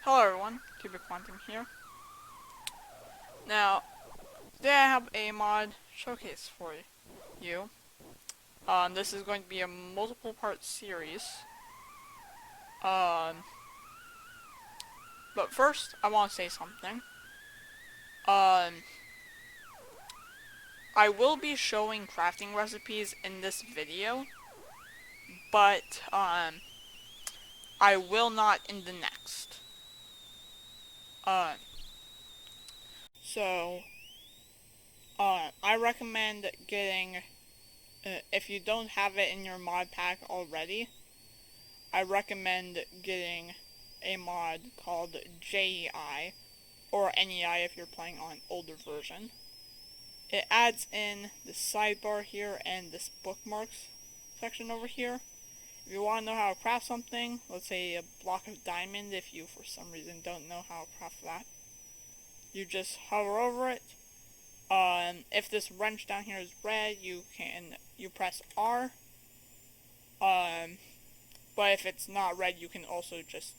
Hello everyone, Cubic Quantum here. Now, today I have a mod showcase for you. This is going to be a multiple part series. But first, I want to say something. I will be showing crafting recipes in this video, but, I will not in the next. So, I recommend getting, if you don't have it in your mod pack already, I recommend getting a mod called JEI, or NEI if you're playing on older version. It adds in the sidebar here and this bookmarks section over here. If you want to know how to craft something, let's say a block of diamond, if you for some reason don't know how to craft that, you just hover over it. If this wrench down here is red, you press R. But if it's not red, you can also just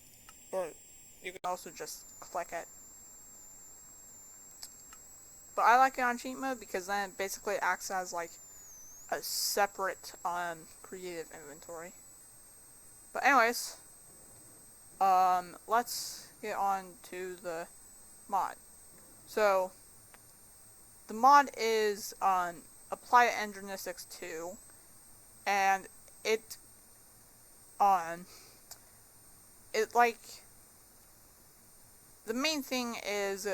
click it. But I like it on cheat mode because then it basically acts as like a separate creative inventory. But anyways, let's get on to the mod. So the mod is apply to Energistics 2, and the main thing is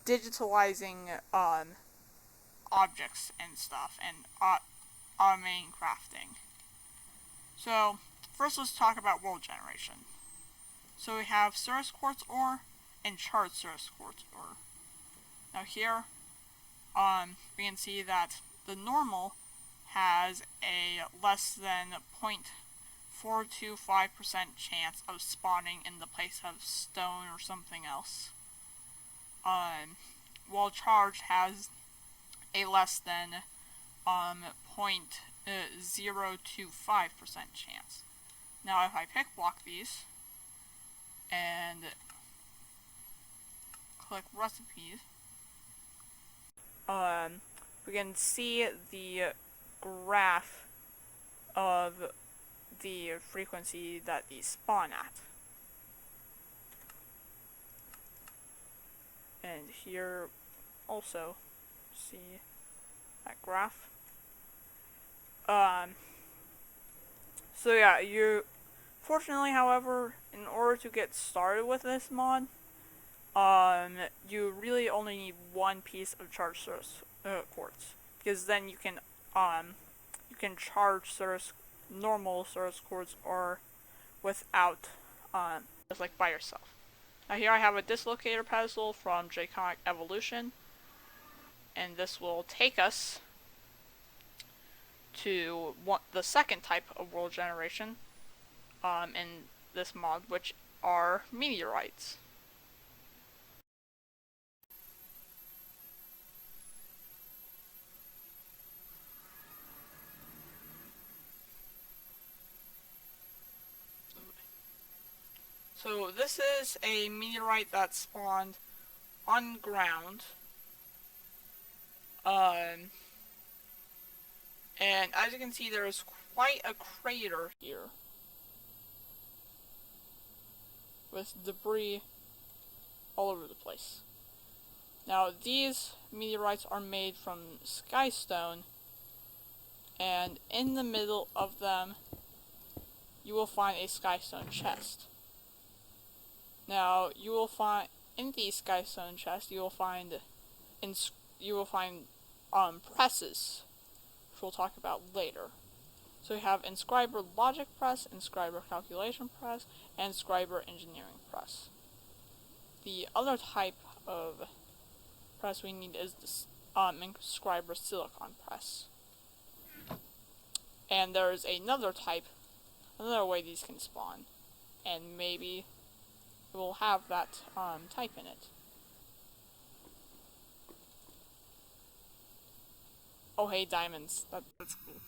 digitalizing objects and stuff and automating crafting. So first let's talk about world generation. So we have Cirrus Quartz ore and charred Cirrus Quartz ore. Now here we can see that the normal has a less than 0.425% chance of spawning in the place of stone or something else. While charged has a less than 0.025% chance. Now if I pick block these and click recipes, we can see the graph of the frequency that these spawn at. And here also see that graph. So yeah, fortunately, however, in order to get started with this mod, you really only need one piece of charged Cirrus quartz, because then you can charge normal Cirrus quartz or without just like by yourself. Now here I have a dislocator pedestal from Draconic Evolution, and this will take us to the second type of world generation in this mod, which are meteorites. So this is a meteorite that spawned on ground. And as you can see, there is quite a crater here with debris all over the place. Now these meteorites are made from skystone, and in the middle of them you will find a skystone chest. Now you will find in these skystone chests you will find presses, which we'll talk about later. So we have Inscriber Logic Press, Inscriber Calculation Press, and Inscriber Engineering Press. The other type of press we need is this Inscriber Silicon Press. And there's another way these can spawn, and maybe it will have that type in it. Oh hey, diamonds. That's cool.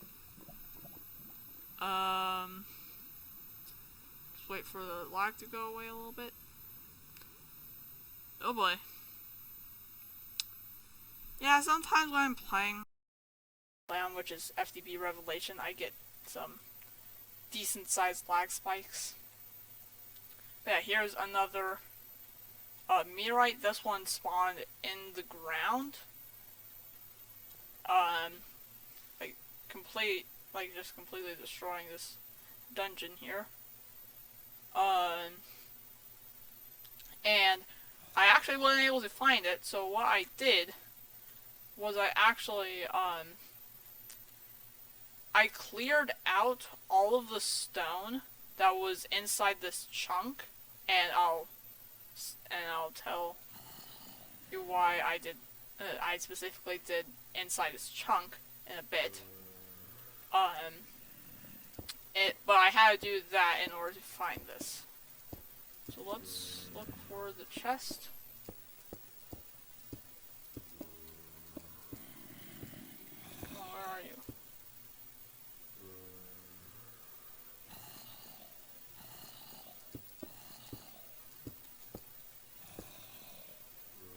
Just wait for the lag to go away a little bit. Oh boy. Yeah, sometimes when I'm playing, which is FTB Revelation, I get some decent sized lag spikes. But yeah, here's another meteorite. This one spawned in the ground. Just completely destroying this dungeon here. And I actually wasn't able to find it, so what I did was I cleared out all of the stone that was inside this chunk, and I'll tell you why I specifically did inside this chunk in a bit. But I had to do that in order to find this. So let's look for the chest. Come on, where are you?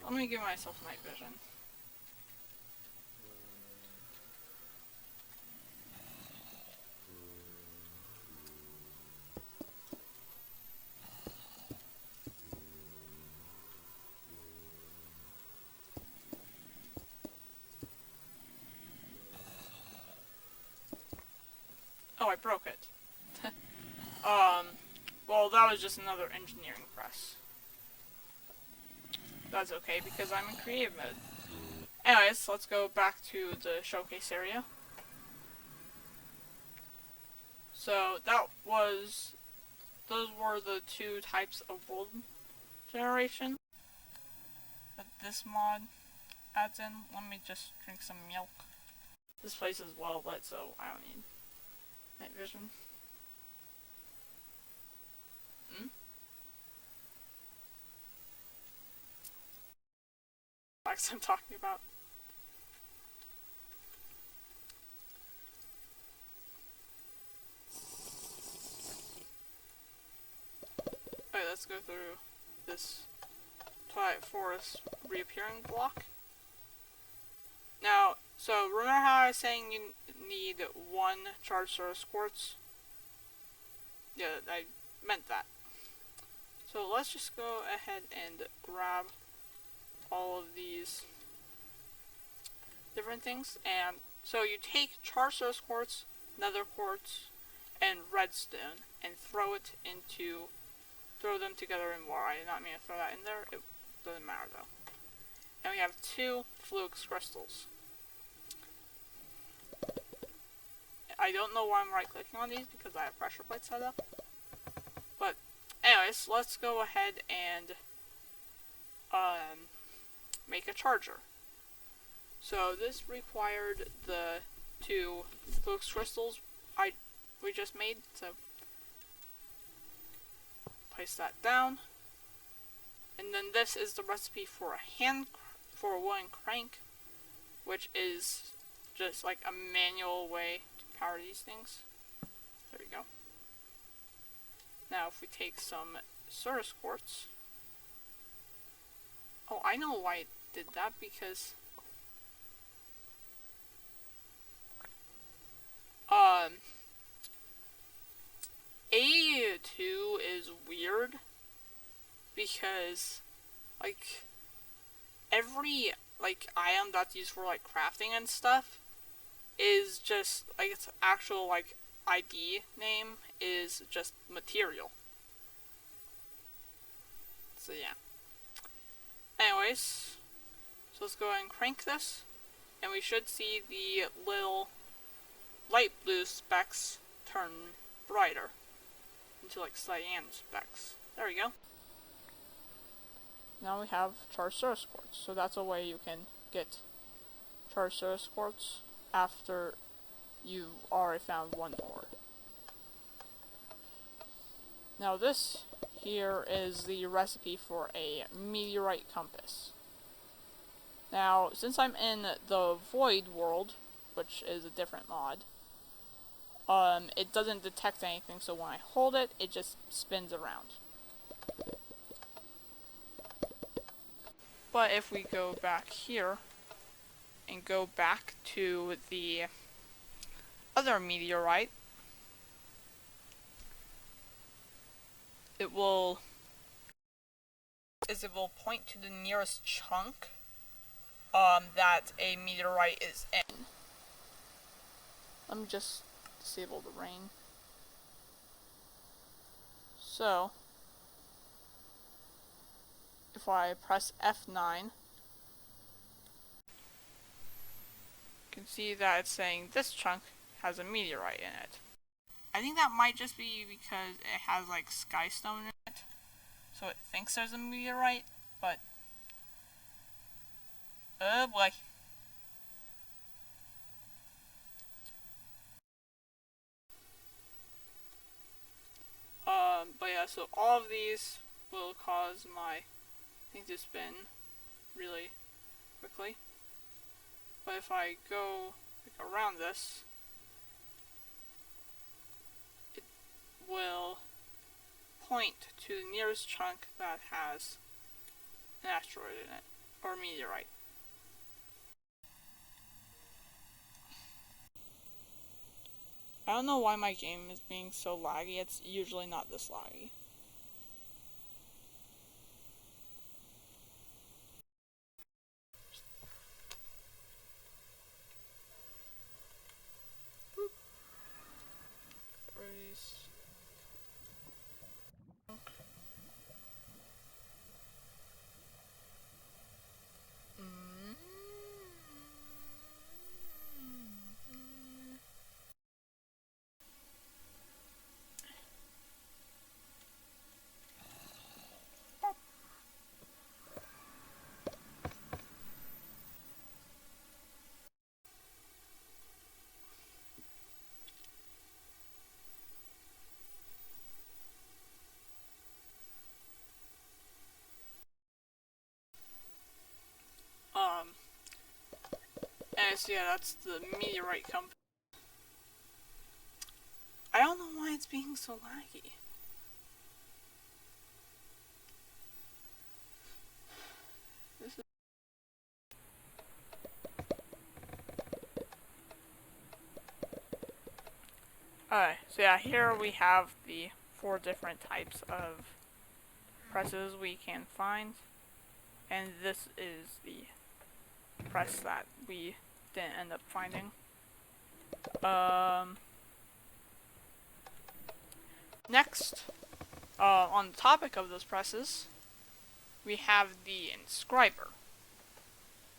Let me give myself night vision. Oh, I broke it. Well, that was just another engineering press. That's okay, because I'm in creative mode. Anyways, let's go back to the showcase area. So, those were the two types of world generation that this mod adds in. Let me just drink some milk. This place is well lit, so I don't need night vision. I'm talking about. Alright, let's go through this Twilight Forest reappearing block. Now, so remember how I was saying you need 1 charged source quartz? Yeah, I meant that. So let's just go ahead and grab all of these different things. And so you take charged source quartz, nether quartz, and redstone and throw them together in water. I did not mean to throw that in there. It doesn't matter though. And we have 2 flux crystals. I don't know why I'm right clicking on these because I have pressure plates set up. But anyways, let's go ahead and make a charger. So this required the 2 flux crystals we just made, so place that down. And then this is the recipe for a wooden crank, which is just like a manual way to power these things. There we go. Now if we take some source quartz. Oh, I know why it did that, because A2 is weird because like every item that's used for like crafting and stuff is just like its actual like ID name is just material. So yeah. Anyways, so let's go ahead and crank this, and we should see the little light blue specks turn brighter into like cyan specks. There we go. Now we have charged source quartz, so that's a way you can get charged source quartz after you already found 1 ore. Now this here is the recipe for a meteorite compass. Now, since I'm in the void world, which is a different mod, it doesn't detect anything, so when I hold it, it just spins around. But if we go back here and go back to the other meteorite, it will point to the nearest chunk that a meteorite is in. Let me just disable the rain. So if I press F9, you can see that it's saying this chunk has a meteorite in it. I think that might just be because it has like skystone in it, so it thinks there's a meteorite, but oh boy. But yeah, so all of these will cause my thing to spin really quickly. But if I go like, around this, it will point to the nearest chunk that has an asteroid in it, or meteorite. I don't know why my game is being so laggy. It's usually not this laggy. And so yeah, that's the meteorite company. I don't know why it's being so laggy. Alright, so yeah, here we have the 4 different types of presses we can find. And this is the press that we didn't end up finding. Next, on the topic of those presses, we have the inscriber.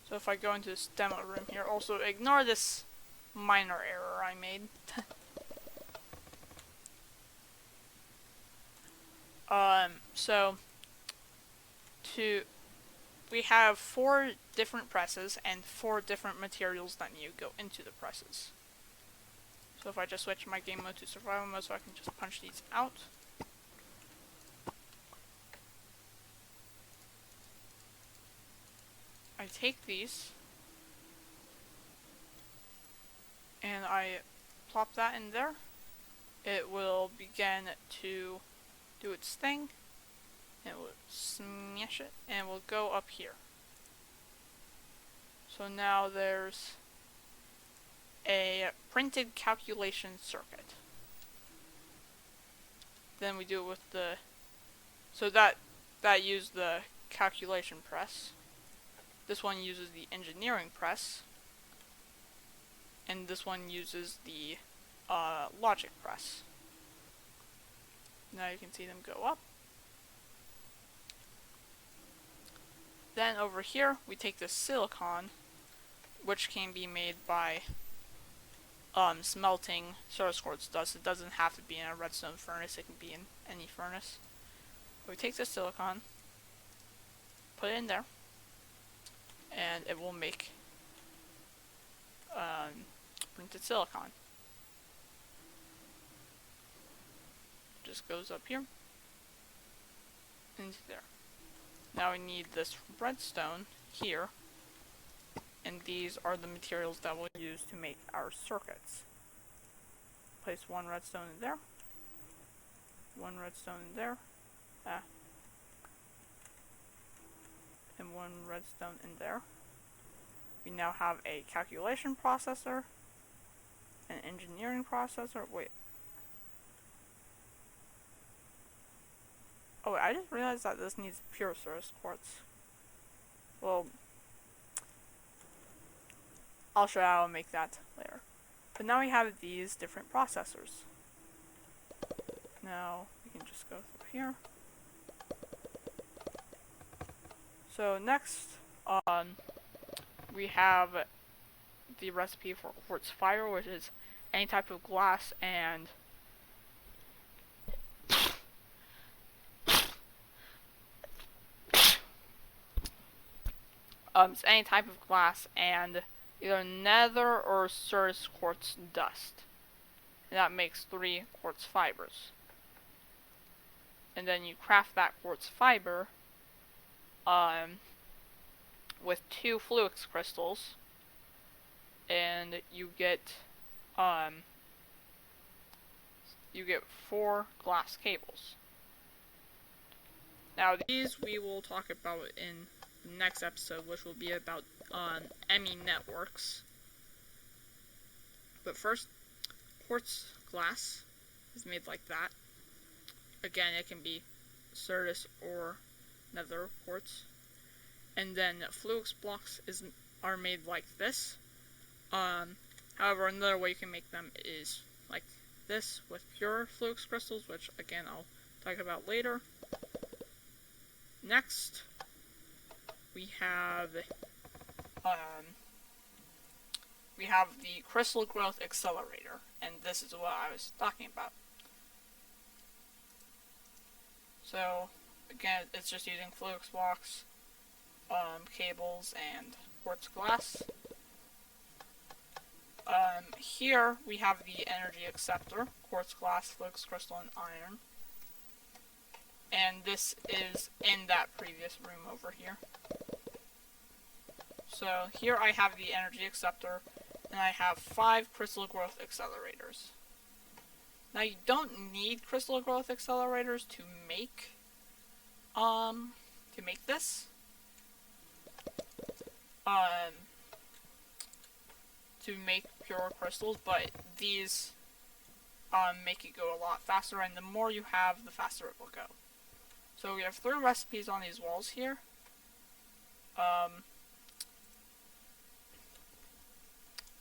So if I go into this demo room here, also ignore this minor error I made. So we have 4 different presses and 4 different materials that need to go into the presses. So if I just switch my game mode to survival mode so I can just punch these out. I take these and I plop that in there. It will begin to do its thing. It will smash it and will go up here. So now there's a printed calculation circuit. Then we do it with the, so that used the calculation press. This one uses the engineering press, and this one uses the logic press. Now you can see them go up. Then over here we take the silicon, which can be made by smelting source quartz dust. It doesn't have to be in a redstone furnace, it can be in any furnace. But we take the silicon, put it in there, and it will make printed silicon. Just goes up here into there. Now we need this redstone here, and these are the materials that we'll use to make our circuits. Place 1 redstone in there, 1 redstone in there, and 1 redstone in there. We now have a calculation processor, an engineering processor. Wait. Oh, I just realized that this needs pure source quartz. Well, I'll show you how to make that later. But now we have these different processors. Now we can just go through here. So next, we have the recipe for quartz fiber, which is any type of glass and it's any type of glass and either nether or Ceres quartz dust. And that makes 3 quartz fibers. And then you craft that quartz fiber with 2 Fluix crystals, and you get 4 glass cables. Now these we will talk about in the next episode, which will be about ME networks. But first, quartz glass is made like that. Again, it can be Ceres or nether quartz. And then Fluix blocks are made like this. However, another way you can make them is like this with pure Fluix crystals, which again I'll talk about later. Next, we have the crystal growth accelerator, and this is what I was talking about. So again, it's just using Fluix blocks, cables, and quartz glass. Here we have the energy acceptor, quartz glass, Fluix crystal, and iron. And this is in that previous room over here. So here I have the energy acceptor, and I have 5 crystal growth accelerators. Now you don't need crystal growth accelerators to make this. To make pure crystals, but these make it go a lot faster, and the more you have, the faster it will go. So we have 3 recipes on these walls here.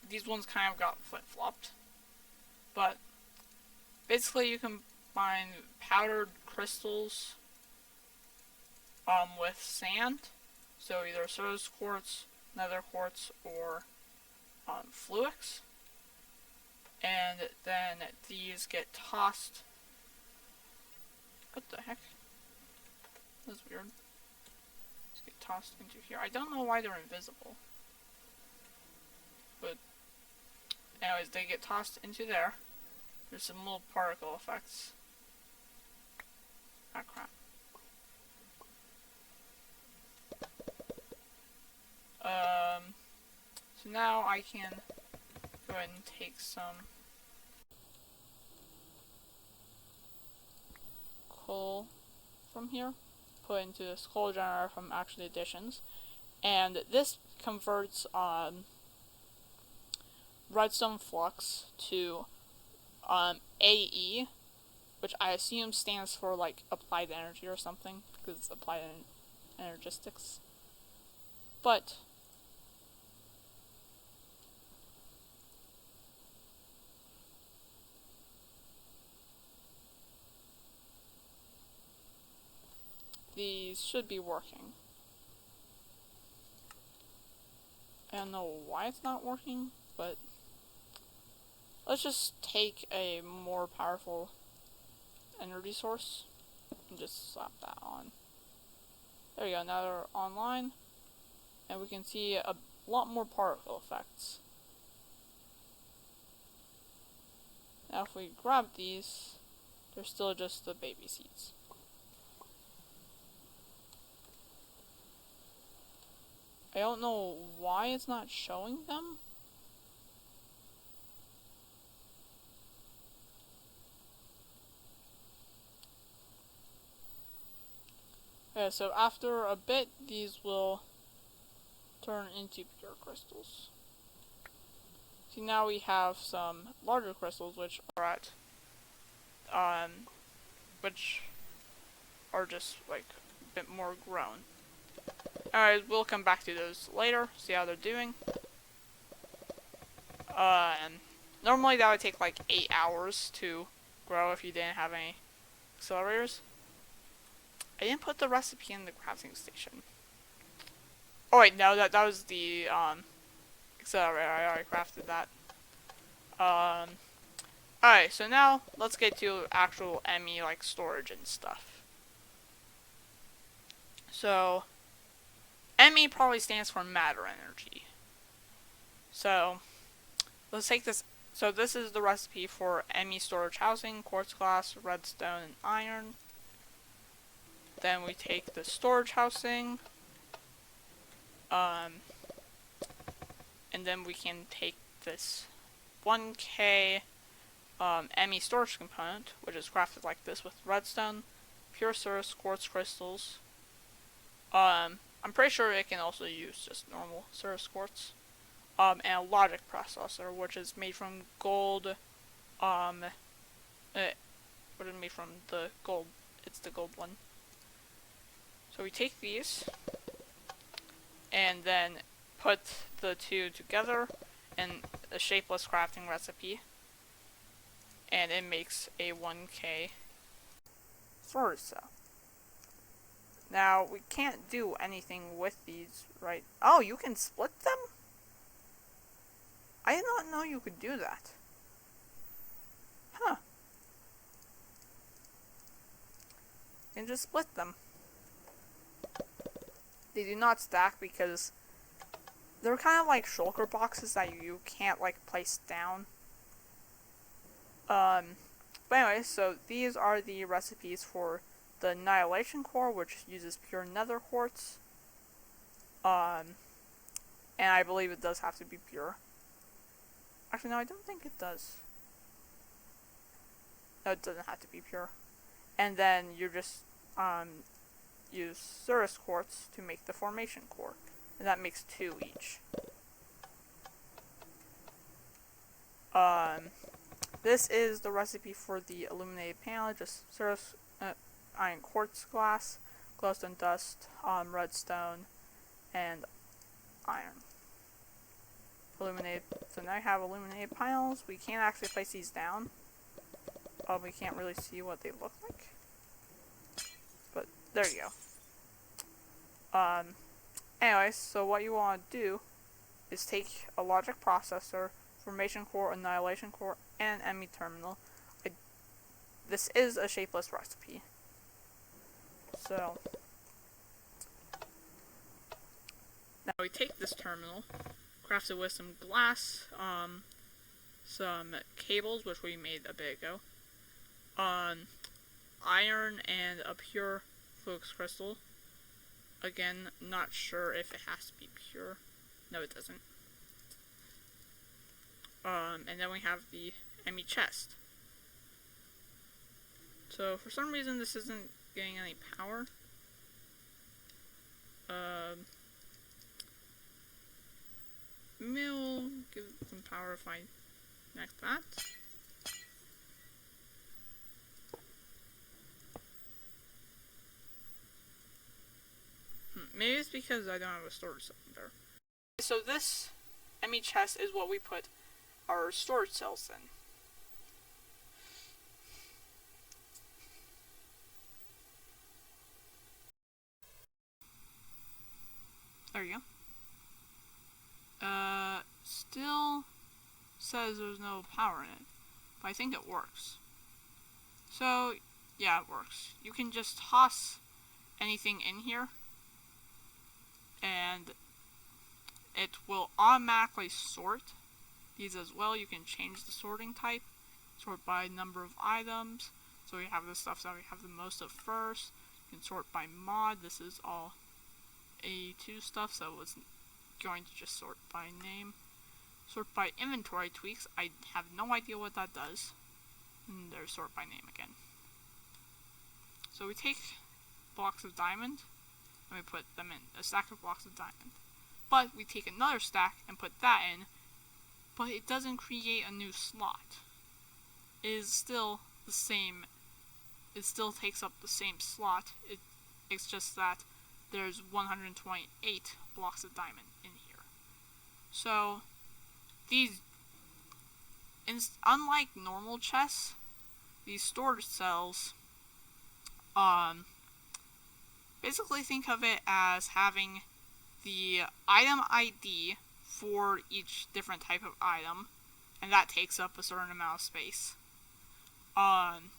These ones kind of got flip-flopped, but basically you combine powdered crystals with sand, so either Ceres quartz, nether quartz, or Fluix, and then these get tossed. What the heck? That's weird. These get tossed into here. I don't know why they're invisible, but anyways, they get tossed into there. There's some little particle effects. Ah, crap. So now I can go ahead and take some coal from here, put into this coal generator from Action Additions, and this converts redstone flux to AE, which I assume stands for like applied energy or something, because it's applied Energistics. But these should be working. I don't know why it's not working, but let's just take a more powerful energy source and just slap that on. There we go, now they're online, and we can see a lot more particle effects. Now if we grab these, they're still just the baby seeds. I don't know why it's not showing them. Okay, so after a bit, these will turn into pure crystals. See, now we have some larger crystals, which are at, which are just like a bit more grown. Alright, we'll come back to those later, see how they're doing. Normally that would take like 8 hours to grow if you didn't have any accelerators. I didn't put the recipe in the crafting station. Oh wait, no, that was the accelerator. I already crafted that. Alright, so now let's get to actual ME like storage and stuff. So ME probably stands for matter energy. So let's take this. So this is the recipe for ME storage housing: quartz glass, redstone, and iron. Then we take the storage housing, and then we can take this 1K ME storage component, which is crafted like this with redstone, pure Cirrus quartz crystals. I'm pretty sure it can also use just normal Cirrus quartz. And a logic processor, which is made from gold. What is it made from? The gold. It's the gold one. So we take these and then put the two together in a shapeless crafting recipe, and it makes a 1K storage cell. Now we can't do anything with these, right? Oh, you can split them? I did not know you could do that. Huh. You can just split them. They do not stack because they're kind of like shulker boxes that you can't like place down. But anyway, so these are the recipes for the Annihilation Core, which uses pure nether quartz. And I believe it does have to be pure. Actually, no, I don't think it does. No, it doesn't have to be pure. And then you just use Cirrus quartz to make the formation core, and that makes 2 each. This is the recipe for the illuminated panel: just Cirrus iron quartz glass, glowstone dust, redstone, and iron. Illuminated. So now I have illuminated panels. We can't actually place these down. We can't really see what they look like. But there you go. Anyways, so what you want to do is take a logic processor, formation core, annihilation core, and an ME terminal. This is a shapeless recipe. So now we take this terminal, craft it with some glass, some cables, which we made a bit ago, iron, and a pure flux crystal. Again, not sure if it has to be pure. No, it doesn't. And then we have the ME chest. So for some reason this isn't getting any power. Maybe we'll give it some power if I connect that. Maybe it's because I don't have a storage cell there. So this ME chest is what we put our storage cells in. There you go. Still says there's no power in it, but I think it works. So, yeah, it works. You can just toss anything in here, and it will automatically sort these as well. You can change the sorting type, sort by number of items. So we have the stuff that we have the most of first. You can sort by mod. This is all A2 stuff, so it's going to just sort by name. Sort by inventory tweaks. I have no idea what that does. And there's sort by name again. So we take blocks of diamond, and we put them in a stack of blocks of diamond. But we take another stack and put that in, but it doesn't create a new slot. It is still the same. It still takes up the same slot. It's just that there's 128 blocks of diamond in here. So these, unlike normal chests, these storage cells, basically think of it as having the item ID for each different type of item, and that takes up a certain amount of space. And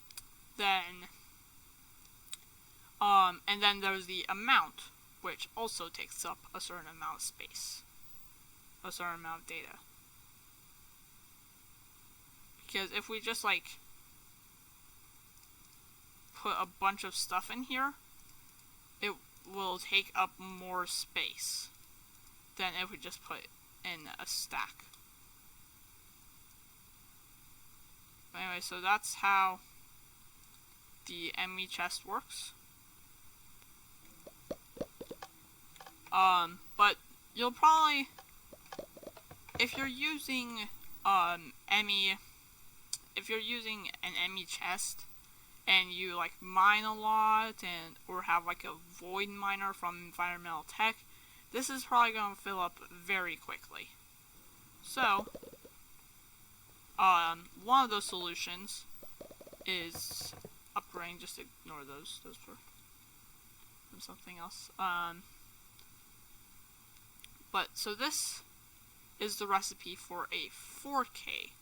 then there's the amount, which also takes up a certain amount of space, a certain amount of data. Because if we just like put a bunch of stuff in here, it will take up more space than if we just put in a stack. But anyway, so that's how the ME chest works. But you'll probably, if you're using if you're using an ME chest and you like mine a lot or have like a void miner from environmental tech, this is probably going to fill up very quickly. So one of those solutions is upgrading. Just ignore those for something else. But so this is the recipe for a 4K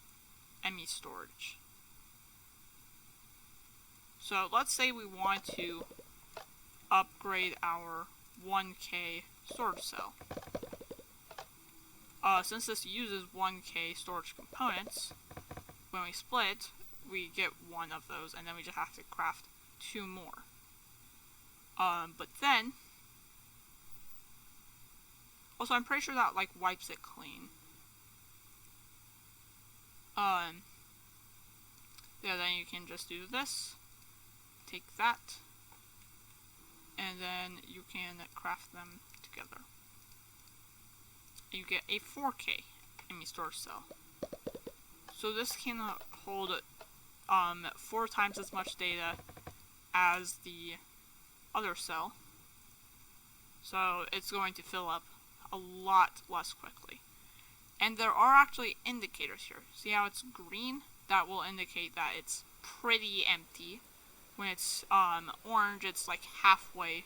ME storage. So let's say we want to upgrade our 1K storage cell. Since this uses 1K storage components, when we split, we get one of those, and then we just have to craft 2 more. But then, also I'm pretty sure that like wipes it clean. Yeah, then you can just do this, take that, and then you can craft them together. You get a 4K ME storage cell. So this can hold 4 times as much data as the other cell. So it's going to fill up a lot less quickly. And there are actually indicators here. See how it's green? That will indicate that it's pretty empty. When it's orange, it's like halfway,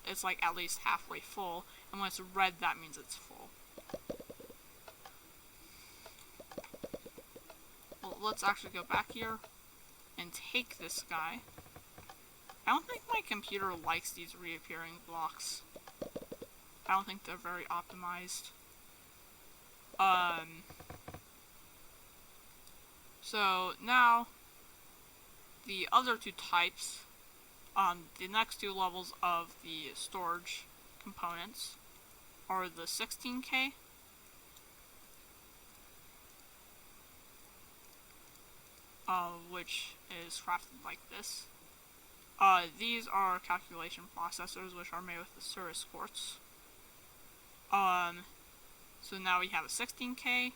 it's like at least halfway full. And when it's red, that means it's full. Well, let's actually go back here and take this guy. I don't think my computer likes these reappearing blocks. I don't think they're very optimized. So now the other 2 types, the next 2 levels of the storage components are the 16K which is crafted like this. These are calculation processors, which are made with the Service Quartz. So now we have a 16K,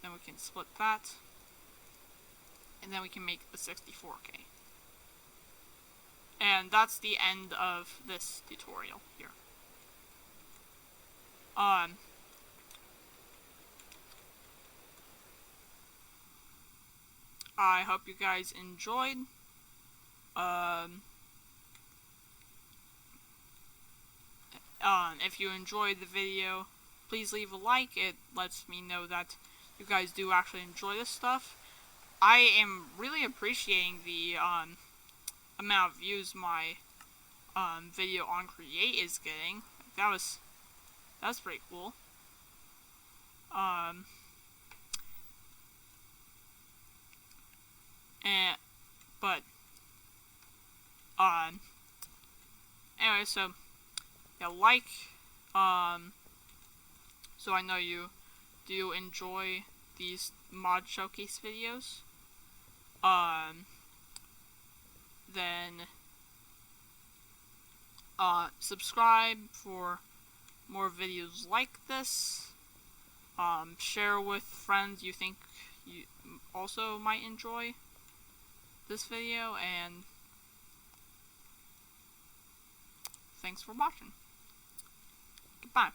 then we can split that, and then we can make the 64K. And that's the end of this tutorial here. I hope you guys enjoyed. If you enjoyed the video, please leave a like. It lets me know that you guys do actually enjoy this stuff. I am really appreciating the amount of views my video on Create is getting. That's pretty cool. Anyway, so yeah, like, so I know you do enjoy these mod showcase videos. Then Subscribe for more videos like this. Share with friends you think you also might enjoy this video, and thanks for watching. Goodbye.